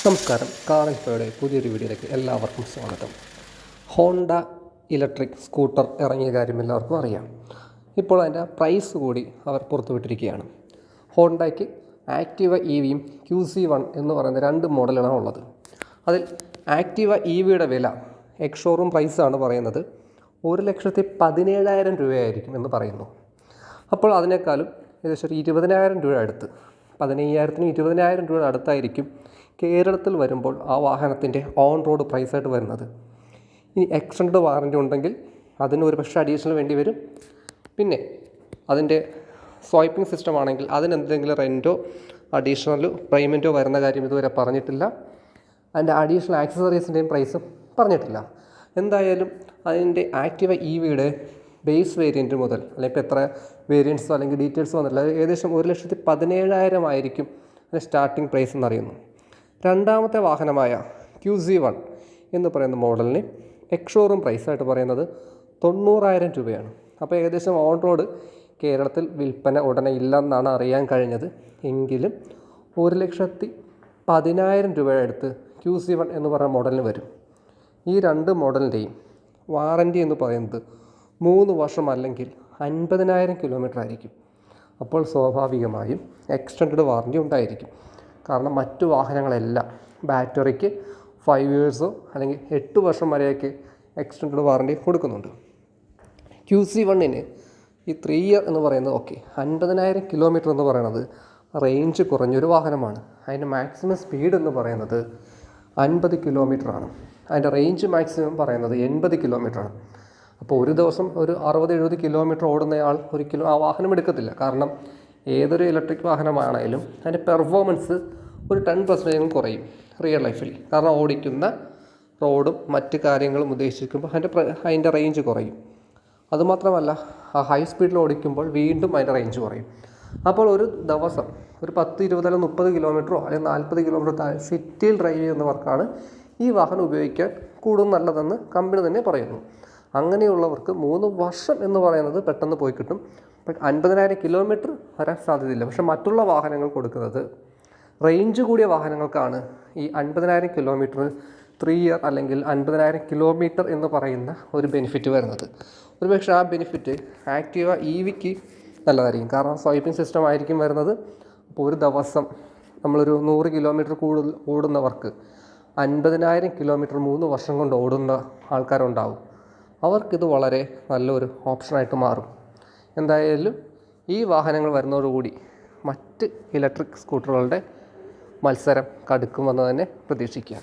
നമസ്കാരം. കാർ ഇൻഫോയുടെ പുതിയൊരു വീഡിയോയിലേക്ക് എല്ലാവർക്കും സ്വാഗതം. ഹോണ്ട ഇലക്ട്രിക് സ്കൂട്ടർ ഇറങ്ങിയ കാര്യം എല്ലാവർക്കും അറിയാം. ഇപ്പോൾ അതിൻ്റെ പ്രൈസ് കൂടി അവർ പുറത്തുവിട്ടിരിക്കുകയാണ്. ഹോണ്ടയ്ക്ക് ആക്റ്റീവ EVയും QC1 എന്ന് പറയുന്ന രണ്ട് മോഡലാണ് ഉള്ളത്. അതിൽ ആക്റ്റീവ EVയുടെ വില എക്സ്-ഷോറൂം പ്രൈസാണ് പറയുന്നത് 1,17,000 രൂപയായിരിക്കും എന്ന് പറയുന്നു. അപ്പോൾ അതിനേക്കാളും ഏകദേശം ഒരു 20,000 രൂപ അടുത്ത്, 15,000-നും 20,000 രൂപയുടെ അടുത്തായിരിക്കും കേരളത്തിൽ വരുമ്പോൾ ആ വാഹനത്തിൻ്റെ ഓൺ റോഡ് പ്രൈസായിട്ട് വരുന്നത്. ഇനി എക്സ്റ്റൻഡ് വാറൻറ്റി ഉണ്ടെങ്കിൽ അതിന് ഒരു പക്ഷേ അഡീഷണൽ വേണ്ടി വരും. പിന്നെ അതിൻ്റെ സ്വൈപ്പിംഗ് സിസ്റ്റം ആണെങ്കിൽ അതിനെന്തെങ്കിലും റെൻറ്റോ അഡീഷണൽ പേയ്മെൻറ്റോ വരുന്ന കാര്യം ഇതുവരെ പറഞ്ഞിട്ടില്ല. അതിൻ്റെ അഡീഷണൽ ആക്സസറീസിൻ്റെയും പ്രൈസും പറഞ്ഞിട്ടില്ല. എന്തായാലും അതിൻ്റെ ആക്റ്റീവ EVയുടെ ബേസ് വേരിയൻറ്റ് മുതൽ, അല്ലെങ്കിൽ ഇപ്പോൾ എത്ര വേരിയൻസോ അല്ലെങ്കിൽ ഡീറ്റെയിൽസോ വന്നിട്ടില്ല, ഏകദേശം 1,17,000 ആയിരിക്കും അതിൻ്റെ സ്റ്റാർട്ടിംഗ് പ്രൈസ് എന്നറിയുന്നു. രണ്ടാമത്തെ വാഹനമായ QC1 എന്ന് പറയുന്ന മോഡലിന് എക്സ്-ഷോറൂം പ്രൈസായിട്ട് പറയുന്നത് 90,000 രൂപയാണ്. അപ്പോൾ ഏകദേശം ഓൺ റോഡ് കേരളത്തിൽ വിൽപ്പന ഉടനെ ഇല്ലെന്നാണ് അറിയാൻ കഴിഞ്ഞത്. എങ്കിലും 1,10,000 രൂപയുടെ അടുത്ത് QC1 എന്ന് പറയുന്ന മോഡലിന് വരും. ഈ രണ്ട് മോഡലിൻ്റെയും വാറൻറ്റി എന്ന് പറയുന്നത് 3 വർഷം അല്ലെങ്കിൽ 50,000 കിലോമീറ്റർ ആയിരിക്കും. അപ്പോൾ സ്വാഭാവികമായും എക്സ്റ്റൻഡ് വാറൻറ്റി ഉണ്ടായിരിക്കും. കാരണം മറ്റു വാഹനങ്ങളെല്ലാം ബാറ്ററിക്ക് 5 ഇയേഴ്സോ അല്ലെങ്കിൽ 8 വർഷം വരെയൊക്കെ എക്സ്റ്റൻഡ് വാറൻറ്റി കൊടുക്കുന്നുണ്ട്. QC1ന് ഈ 3 ഇയർ എന്ന് പറയുന്നത് 50,000 കിലോമീറ്റർ എന്ന് പറയുന്നത് റേഞ്ച് കുറഞ്ഞൊരു വാഹനമാണ്. അതിൻ്റെ മാക്സിമം സ്പീഡ് എന്ന് പറയുന്നത് 50 കിലോമീറ്ററാണ്. അതിൻ്റെ റേഞ്ച് മാക്സിമം പറയുന്നത് 80 കിലോമീറ്ററാണ്. അപ്പോൾ ഒരു ദിവസം ഒരു 60-70 കിലോമീറ്റർ ഓടുന്നയാൾ ഒരിക്കലും ആ വാഹനം എടുക്കത്തില്ല. കാരണം ഏതൊരു ഇലക്ട്രിക് വാഹനമാണെങ്കിലും അതിൻ്റെ പെർഫോമൻസ് ഒരു 10% കുറയും റിയൽ ലൈഫിൽ. കാരണം ഓടിക്കുന്ന റോഡും മറ്റ് കാര്യങ്ങളും ഉദ്ദേശിക്കുമ്പോൾ അതിൻ്റെ റേഞ്ച് കുറയും. അതുമാത്രമല്ല, ആ ഹൈ സ്പീഡിൽ ഓടിക്കുമ്പോൾ വീണ്ടും അതിൻ്റെ റേഞ്ച് കുറയും. അപ്പോൾ ഒരു ദിവസം ഒരു 10, 20 അല്ലെങ്കിൽ 30 കിലോമീറ്ററോ അല്ലെങ്കിൽ 40 കിലോമീറ്റർ സിറ്റിയിൽ ഡ്രൈവ് ചെയ്യുന്നവർക്കാണ് ഈ വാഹനം ഉപയോഗിക്കാൻ കൂടുതൽ നല്ലതെന്ന് കമ്പനി തന്നെ പറയുന്നു. അങ്ങനെയുള്ളവർക്ക് 3 വർഷം എന്ന് പറയുന്നത് പെട്ടെന്ന് പോയി കിട്ടും. 50,000 കിലോമീറ്റർ വരാൻ സാധ്യതയില്ല. പക്ഷേ മറ്റുള്ള വാഹനങ്ങൾ കൊടുക്കുന്നത് റേഞ്ച് കൂടിയ വാഹനങ്ങൾക്കാണ് ഈ 50,000 കിലോമീറ്റർ 3 ഇയർ അല്ലെങ്കിൽ 50,000 കിലോമീറ്റർ എന്ന് പറയുന്ന ഒരു ബെനിഫിറ്റ് വരുന്നത്. ഒരുപക്ഷെ ആ ബെനിഫിറ്റ് ആക്റ്റീവ EVക്ക് നല്ലതായിരിക്കും. കാരണം സ്വൈപ്പിംഗ് സിസ്റ്റം ആയിരിക്കും വരുന്നത്. അപ്പോൾ ഒരു ദിവസം നമ്മളൊരു 100 കിലോമീറ്റർ കൂടുതൽ ഓടുന്നവർക്ക് 50,000 കിലോമീറ്റർ 3 വർഷം കൊണ്ട് ഓടുന്ന ആൾക്കാരുണ്ടാവും. അവർക്കിത് വളരെ നല്ലൊരു ഓപ്ഷനായിട്ട് മാറും. എന്തായാലും ഈ വാഹനങ്ങൾ വരുന്നതോടുകൂടി മറ്റ് ഇലക്ട്രിക് സ്കൂട്ടറുകളുടെ മത്സരം കടുക്കുമെന്ന് തന്നെ പ്രതീക്ഷിക്കാം.